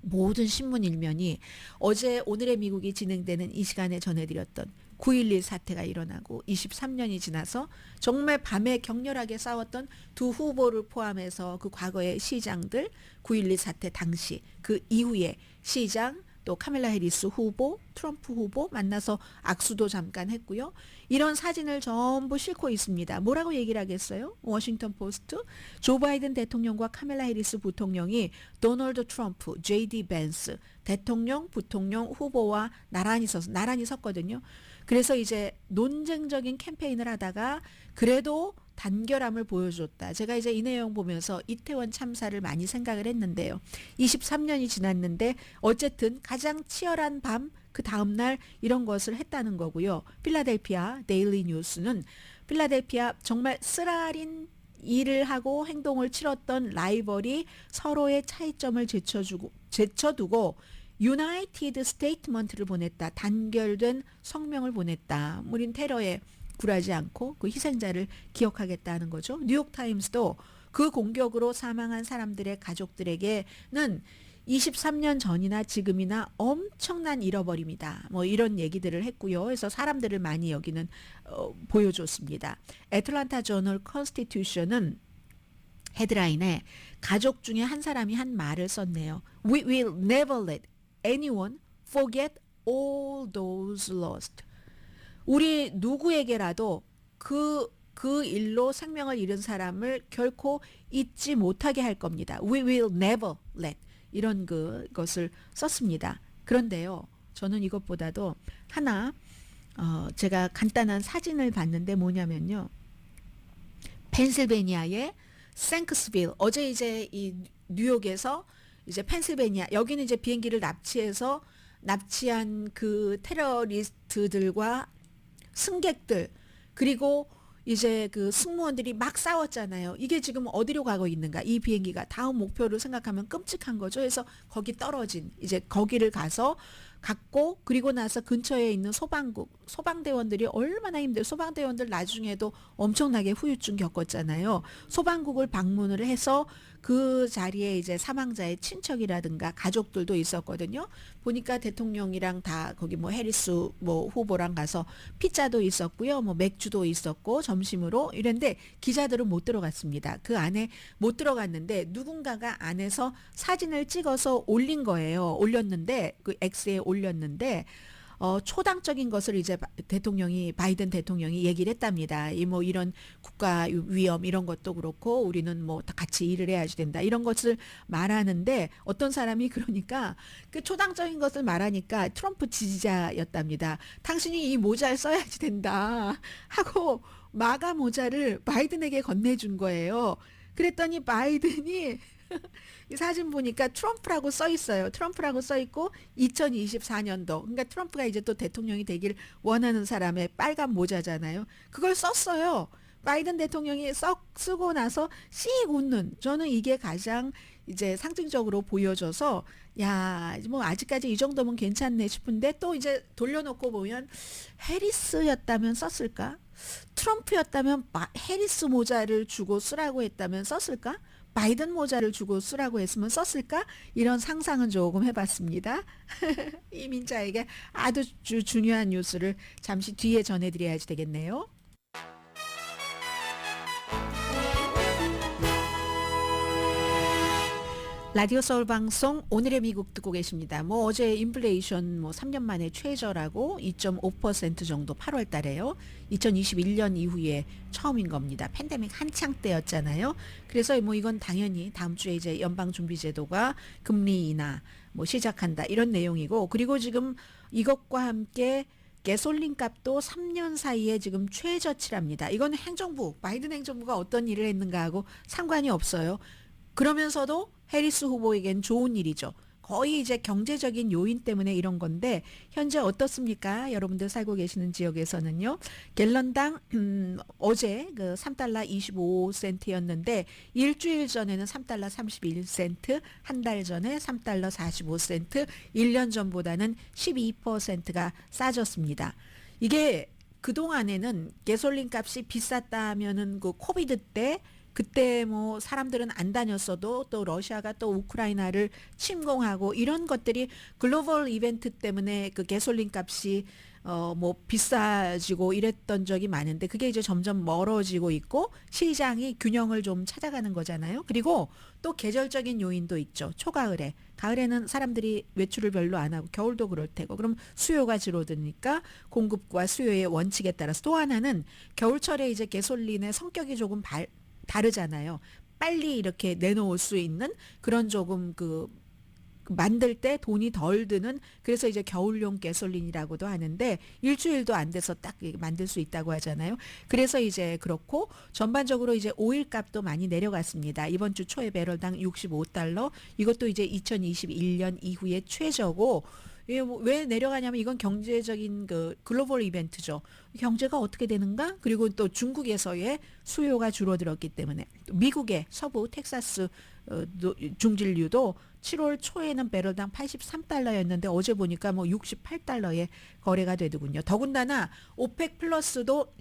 모든 신문 일면이 어제 오늘의 미국이 진행되는 이 시간에 전해드렸던 9.11 사태가 일어나고 23년이 지나서 정말 밤에 격렬하게 싸웠던 두 후보를 포함해서 그 과거의 시장들, 9.12 사태 당시 그 이후에 시장, 또 카멜라 해리스 후보, 트럼프 후보 만나서 악수도 잠깐 했고요. 이런 사진을 전부 싣고 있습니다. 뭐라고 얘기를 하겠어요? 워싱턴 포스트, 조 바이든 대통령과 카멜라 해리스 부통령이 도널드 트럼프, JD 벤스 대통령, 부통령 후보와 나란히 섰거든요. 그래서 이제 논쟁적인 캠페인을 하다가 그래도 단결함을 보여줬다. 제가 이제 이 내용 보면서 이태원 참사를 많이 생각을 했는데요. 23년이 지났는데 어쨌든 가장 치열한 밤, 그 다음날 이런 것을 했다는 거고요. 필라델피아 데일리 뉴스는 필라델피아 정말 쓰라린 일을 하고 행동을 치렀던 라이벌이 서로의 차이점을 제쳐두고 유나이티드 스테이트먼트를 보냈다. 단결된 성명을 보냈다. 우린 테러에 굴하지 않고 그 희생자를 기억하겠다는 거죠. 뉴욕타임스도 그 공격으로 사망한 사람들의 가족들에게는 23년 전이나 지금이나 엄청난 잃어버림이다. 뭐 이런 얘기들을 했고요. 그래서 사람들을 많이 여기는 보여줬습니다. 애틀란타 저널 컨스티튜션은 헤드라인에 가족 중에 한 사람이 한 말을 썼네요. We will never let anyone forget all those lost. 우리 누구에게라도 그 일로 생명을 잃은 사람을 결코 잊지 못하게 할 겁니다. We will never let 이런 것을 썼습니다. 그런데요, 저는 이것보다도 하나 제가 간단한 사진을 봤는데 뭐냐면요, 펜실베니아의 생크스빌, 어제 이제 이 뉴욕에서 이제 펜실베니아, 여기는 이제 비행기를 납치한 그 테러리스트들과 승객들, 그리고 이제 그 승무원들이 막 싸웠잖아요. 이게 지금 어디로 가고 있는가? 이 비행기가 다음 목표를 생각하면 끔찍한 거죠. 그래서 거기 떨어진, 이제 거기를 가서 갖고 그리고 나서 근처에 있는 소방대원들이 얼마나 힘들어. 소방대원들 나중에도 엄청나게 후유증 겪었잖아요. 소방국을 방문을 해서 그 자리에 이제 사망자의 친척이라든가 가족들도 있었거든요. 보니까 대통령이랑 다 거기 뭐 해리스 뭐 후보랑 가서 피자도 있었고요. 뭐 맥주도 있었고 점심으로 이랬는데 기자들은 못 들어갔습니다. 그 안에 못 들어갔는데 누군가가 안에서 사진을 찍어서 올린 거예요. 올렸는데 그 X에 올렸는데 초당적인 것을 이제 바이든 대통령이 얘기를 했답니다. 이 뭐 이런 국가 위험 이런 것도 그렇고 우리는 뭐 다 같이 일을 해야지 된다. 이런 것을 말하는데 어떤 사람이 그러니까 그 초당적인 것을 말하니까 트럼프 지지자였답니다. 당신이 이 모자를 써야지 된다 하고 마가 모자를 바이든에게 건네준 거예요. 그랬더니 바이든이 이 사진 보니까 트럼프라고 써 있어요. 트럼프라고 써 있고 2024년도. 그러니까 트럼프가 이제 또 대통령이 되길 원하는 사람의 빨간 모자잖아요. 그걸 썼어요. 바이든 대통령이 쓰고 나서 씩 웃는. 저는 이게 가장 이제 상징적으로 보여져서 야, 뭐 아직까지 이 정도면 괜찮네 싶은데 또 이제 돌려놓고 보면 해리스였다면 썼을까? 트럼프였다면 해리스 모자를 주고 쓰라고 했다면 썼을까? 바이든 모자를 주고 쓰라고 했으면 썼을까? 이런 상상은 조금 해봤습니다. 이민자에게 아주 중요한 뉴스를 잠시 뒤에 전해드려야지 되겠네요. 라디오 서울 방송 오늘의 미국 듣고 계십니다. 뭐 어제 인플레이션 뭐 3년 만에 최저라고 2.5% 정도 8월 달에요. 2021년 이후에 처음인 겁니다. 팬데믹 한창 때였잖아요. 그래서 뭐 이건 당연히 다음 주에 이제 연방준비제도가 금리 인하 뭐 시작한다 이런 내용이고 그리고 지금 이것과 함께 가솔린 값도 3년 사이에 지금 최저치랍니다. 이건 바이든 행정부가 어떤 일을 했는가 하고 상관이 없어요. 그러면서도 해리스 후보에겐 좋은 일이죠. 거의 이제 경제적인 요인 때문에 이런 건데 현재 어떻습니까? 여러분들 살고 계시는 지역에서는요. 갤런당 어제 그 3달러 25센트였는데 일주일 전에는 3달러 31센트, 한 달 전에 3달러 45센트, 1년 전보다는 12%가 싸졌습니다. 이게 그동안에는 가솔린 값이 비쌌다 하면은 그 코비드 때 그때 뭐 사람들은 안 다녔어도 또 러시아가 또 우크라이나를 침공하고 이런 것들이 글로벌 이벤트 때문에 그 가솔린 값이 뭐 비싸지고 이랬던 적이 많은데 그게 이제 점점 멀어지고 있고 시장이 균형을 좀 찾아가는 거잖아요. 그리고 또 계절적인 요인도 있죠. 가을에는 사람들이 외출을 별로 안 하고 겨울도 그럴 테고 그럼 수요가 줄어드니까 공급과 수요의 원칙에 따라서 또 하나는 겨울철에 이제 가솔린의 성격이 조금 다르잖아요. 빨리 이렇게 내놓을 수 있는 그런 조금 만들 때 돈이 덜 드는 그래서 이제 겨울용 가솔린이라고도 하는데 일주일도 안 돼서 딱 만들 수 있다고 하잖아요. 그래서 이제 그렇고 전반적으로 이제 오일 값도 많이 내려갔습니다. 이번 주 초에 배럴당 65달러 이것도 이제 2021년 이후에 최저고 왜 내려가냐면 이건 경제적인 글로벌 이벤트죠. 경제가 어떻게 되는가? 그리고 또 중국에서의 수요가 줄어들었기 때문에 미국의 서부 텍사스 중진류도 7월 초에는 배럴당 83달러였는데 어제 보니까 뭐 68달러에 거래가 되더군요. 더군다나 오펙 플러스도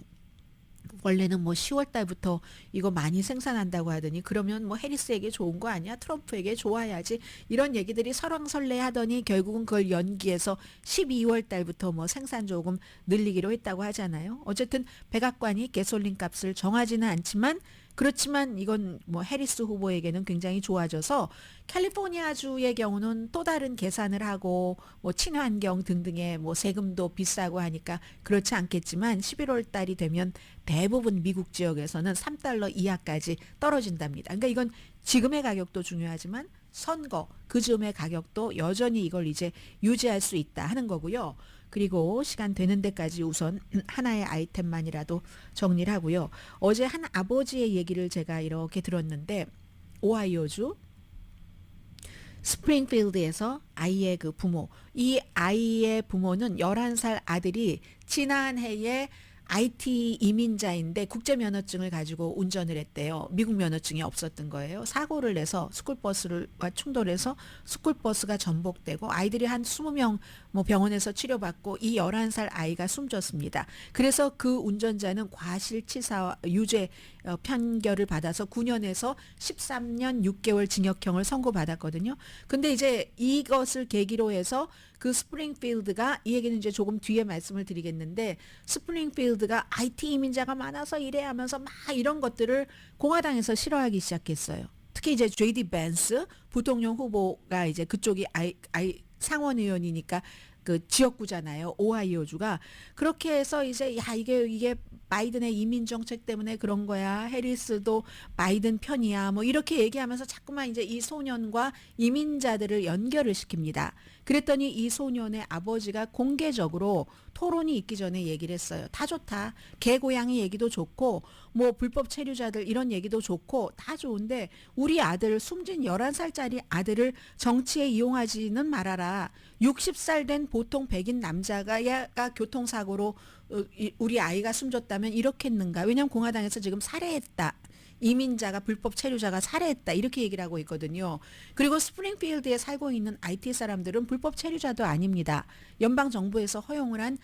원래는 뭐 10월 달부터 이거 많이 생산한다고 하더니 그러면 뭐 해리스에게 좋은 거 아니야? 트럼프에게 좋아야지. 이런 얘기들이 설왕설래 하더니 결국은 그걸 연기해서 12월 달부터 뭐 생산 조금 늘리기로 했다고 하잖아요. 어쨌든 백악관이 가솔린 값을 정하지는 않지만 그렇지만 이건 뭐 해리스 후보에게는 굉장히 좋아져서 캘리포니아주의 경우는 또 다른 계산을 하고 뭐 친환경 등등의 뭐 세금도 비싸고 하니까 그렇지 않겠지만 11월 달이 되면 대부분 미국 지역에서는 3달러 이하까지 떨어진답니다. 그러니까 이건 지금의 가격도 중요하지만 선거 그 즈음의 가격도 여전히 이걸 이제 유지할 수 있다 하는 거고요. 그리고 시간 되는 데까지 우선 하나의 아이템만이라도 정리를 하고요. 어제 한 아버지의 얘기를 제가 이렇게 들었는데 오하이오주 스프링필드에서 아이의 이 아이의 부모는 11살 아들이 지난 해에 IT 이민자인데 국제 면허증을 가지고 운전을 했대요. 미국 면허증이 없었던 거예요. 사고를 내서 스쿨버스와 충돌해서 스쿨버스가 전복되고 아이들이 한 20명 뭐 병원에서 치료받고 이 11살 아이가 숨졌습니다. 그래서 그 운전자는 과실치사 유죄 판결을 받아서 9년에서 13년 6개월 징역형을 선고받았거든요. 근데 이제 이것을 계기로 해서 그 스프링필드가, 이 얘기는 이제 조금 뒤에 말씀을 드리겠는데, 스프링필드가 IT 이민자가 많아서 이래 하면서 막 이런 것들을 공화당에서 싫어하기 시작했어요. 특히 이제 JD 벤스 부통령 후보가 이제 그쪽이 상원 의원이니까 그 지역구잖아요. 오하이오주가. 그렇게 해서 이제 야 이게 바이든의 이민 정책 때문에 그런 거야. 해리스도 바이든 편이야. 뭐 이렇게 얘기하면서 자꾸만 이제 이 소년과 이민자들을 연결을 시킵니다. 그랬더니 이 소년의 아버지가 공개적으로 토론이 있기 전에 얘기를 했어요. 다 좋다. 개고양이 얘기도 좋고 뭐 불법 체류자들 이런 얘기도 좋고 다 좋은데 우리 아들, 숨진 11살짜리 아들을 정치에 이용하지는 말아라. 60살 된 보통 백인 남자가 교통사고로 우리 아이가 숨졌다면 이렇게 했는가. 왜냐하면 공화당에서 지금 살해했다. 이민자가 불법 체류자가 살해했다 이렇게 얘기를 하고 있거든요. 그리고 스프링필드에 살고 있는 IT 사람들은 불법 체류자도 아닙니다. 연방정부에서 허용을 한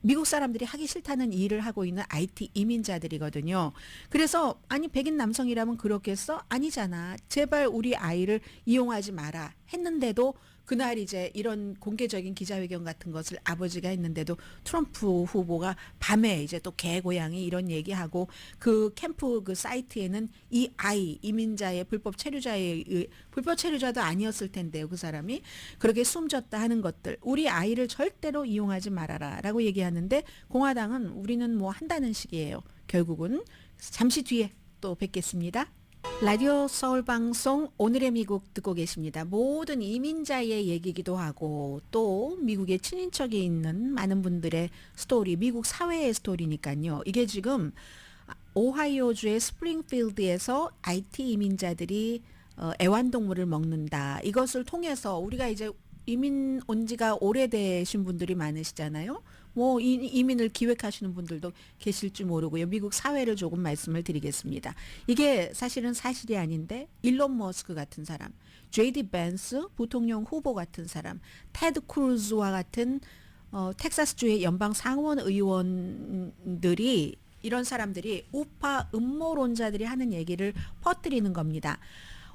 미국 사람들이 하기 싫다는 일을 하고 있는 IT 이민자들이거든요. 그래서 아니 백인 남성이라면 그렇겠어? 아니잖아. 제발 우리 아이를 이용하지 마라 했는데도 그날 이제 이런 공개적인 기자회견 같은 것을 아버지가 했는데도 트럼프 후보가 밤에 이제 또 개고양이 이런 얘기하고 그 캠프 그 사이트에는 이 아이 이민자의 불법 체류자도 아니었을 텐데요. 그 사람이 그렇게 숨졌다 하는 것들 우리 아이를 절대로 이용하지 말아라라고 얘기하는데 공화당은 우리는 뭐 한다는 식이에요. 결국은 잠시 뒤에 또 뵙겠습니다. 라디오 서울 방송 오늘의 미국 듣고 계십니다. 모든 이민자의 얘기기도 하고 또 미국에 친인척이 있는 많은 분들의 스토리, 미국 사회의 스토리니까요. 이게 지금 오하이오주의 스프링필드에서 IT 이민자들이 애완동물을 먹는다. 이것을 통해서 우리가 이제 이민 온 지가 오래되신 분들이 많으시잖아요. 뭐 이민을 기획하시는 분들도 계실지 모르고요. 미국 사회를 조금 말씀을 드리겠습니다. 이게 사실은 사실이 아닌데 일론 머스크 같은 사람, JD 벤스 부통령 후보 같은 사람, 테드 크루즈와 같은 텍사스주의 연방 상원 의원들이 이런 사람들이 우파 음모론자들이 하는 얘기를 퍼뜨리는 겁니다.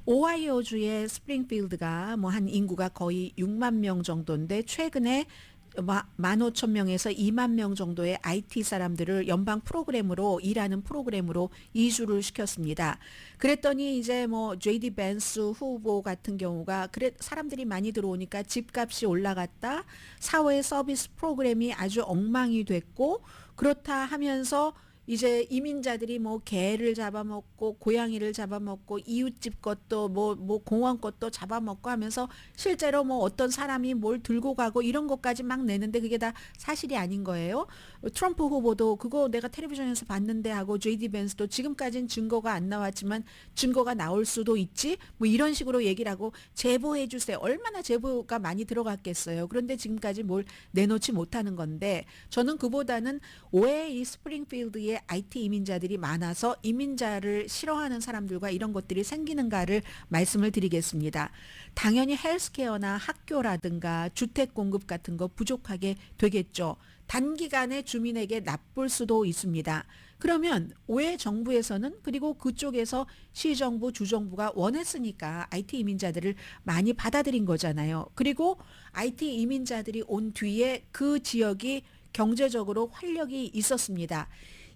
오하이오주의 스프링필드가 뭐 한 인구가 거의 6만 명 정도인데 최근에 15,000명에서 2만 명 정도의 IT 사람들을 연방 프로그램으로 일하는 프로그램으로 이주를 시켰습니다. 그랬더니 이제 뭐 JD 벤스 후보 같은 경우가 사람들이 많이 들어오니까 집값이 올라갔다. 사회 서비스 프로그램이 아주 엉망이 됐고 그렇다 하면서 이제 이민자들이 뭐 개를 잡아먹고 고양이를 잡아먹고 이웃집 것도 뭐 공원 것도 잡아먹고 하면서 실제로 뭐 어떤 사람이 뭘 들고 가고 이런 것까지 막 내는데 그게 다 사실이 아닌 거예요. 트럼프 후보도 그거 내가 텔레비전에서 봤는데 하고 JD 벤스도 지금까지는 증거가 안 나왔지만 증거가 나올 수도 있지 뭐 이런 식으로 얘기를 하고 제보해 주세요. 얼마나 제보가 많이 들어갔겠어요. 그런데 지금까지 뭘 내놓지 못하는 건데 저는 그보다는 왜 이 스프링필드에 IT 이민자들이 많아서 이민자를 싫어하는 사람들과 이런 것들이 생기는가를 말씀을 드리겠습니다. 당연히 헬스케어나 학교라든가 주택 공급 같은 거 부족하게 되겠죠. 단기간에 주민에게 나쁠 수도 있습니다. 그러면 왜 정부에서는 그리고 그쪽에서 시정부, 주정부가 원했으니까 IT 이민자들을 많이 받아들인 거잖아요. 그리고 IT 이민자들이 온 뒤에 그 지역이 경제적으로 활력이 있었습니다.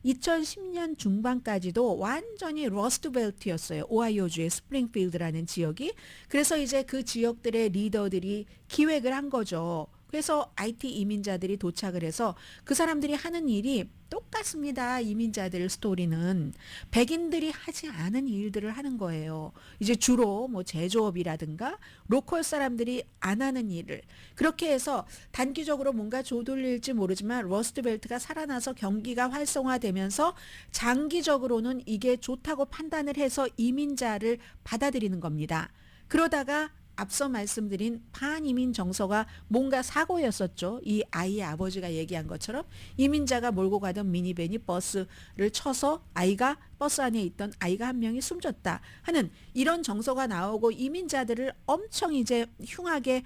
2010년 중반까지도 완전히 러스트벨트였어요. 오하이오주의 스프링필드라는 지역이. 그래서 이제 그 지역들의 리더들이 기획을 한 거죠. 그래서 IT 이민자들이 도착을 해서 그 사람들이 하는 일이 똑같습니다. 이민자들 스토리는 백인들이 하지 않은 일들을 하는 거예요. 이제 주로 뭐 제조업이라든가 로컬 사람들이 안 하는 일을 그렇게 해서 단기적으로 뭔가 조돌릴지 모르지만 러스트벨트가 살아나서 경기가 활성화되면서 장기적으로는 이게 좋다고 판단을 해서 이민자를 받아들이는 겁니다. 그러다가 앞서 말씀드린 반이민 정서가 뭔가 사고였었죠. 이 아이의 아버지가 얘기한 것처럼 이민자가 몰고 가던 미니밴이 버스를 쳐서 아이가 버스 안에 있던 아이가 한 명이 숨졌다 하는 이런 정서가 나오고 이민자들을 엄청 이제 흉하게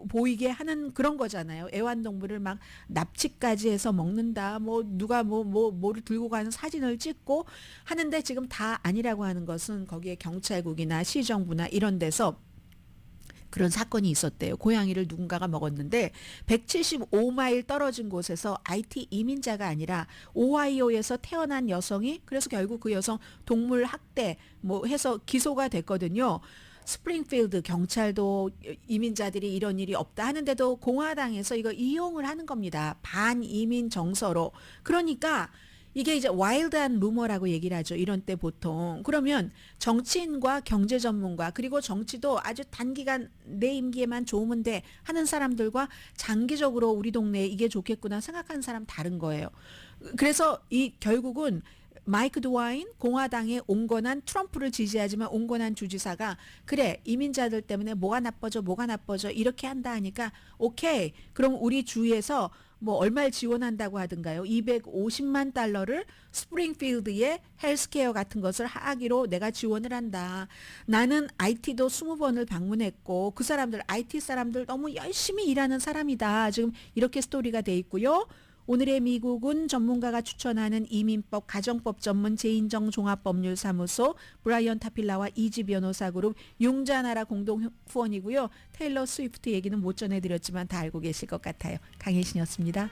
보이게 하는 그런 거잖아요. 애완동물을 막 납치까지 해서 먹는다. 뭐 누가 뭐를 들고 가는 사진을 찍고 하는데 지금 다 아니라고 하는 것은 거기에 경찰국이나 시정부나 이런 데서 그런 사건이 있었대요. 고양이를 누군가가 먹었는데 175마일 떨어진 곳에서 IT 이민자가 아니라 오하이오에서 태어난 여성이 그래서 결국 그 여성 동물 학대 뭐 해서 기소가 됐거든요. 스프링필드 경찰도 이민자들이 이런 일이 없다 하는데도 공화당에서 이거 이용을 하는 겁니다. 반이민 정서로. 그러니까 이게 이제 와일드한 루머라고 얘기를 하죠. 이런 때 보통. 그러면 정치인과 경제 전문가 그리고 정치도 아주 단기간 내 임기에만 좋으면 돼 하는 사람들과 장기적으로 우리 동네에 이게 좋겠구나 생각하는 사람 다른 거예요. 그래서 이 결국은 마이크 드와인 공화당의 온건한 트럼프를 지지하지만 온건한 주지사가 그래 이민자들 때문에 뭐가 나빠져 이렇게 한다 하니까 오케이 그럼 우리 주에서 뭐 얼마를 지원한다고 하던가요? 250만 달러를 스프링필드의 헬스케어 같은 것을 하기로 내가 지원을 한다. 나는 IT도 20번을 방문했고 그 사람들 IT 사람들 너무 열심히 일하는 사람이다. 지금 이렇게 스토리가 돼 있고요. 오늘의 미국은 전문가가 추천하는 이민법 가정법 전문 제인정 종합법률사무소 브라이언 타필라와 이지 변호사 그룹 용자나라 공동 후원이고요. 테일러 스위프트 얘기는 못 전해드렸지만 다 알고 계실 것 같아요. 강혜신이었습니다.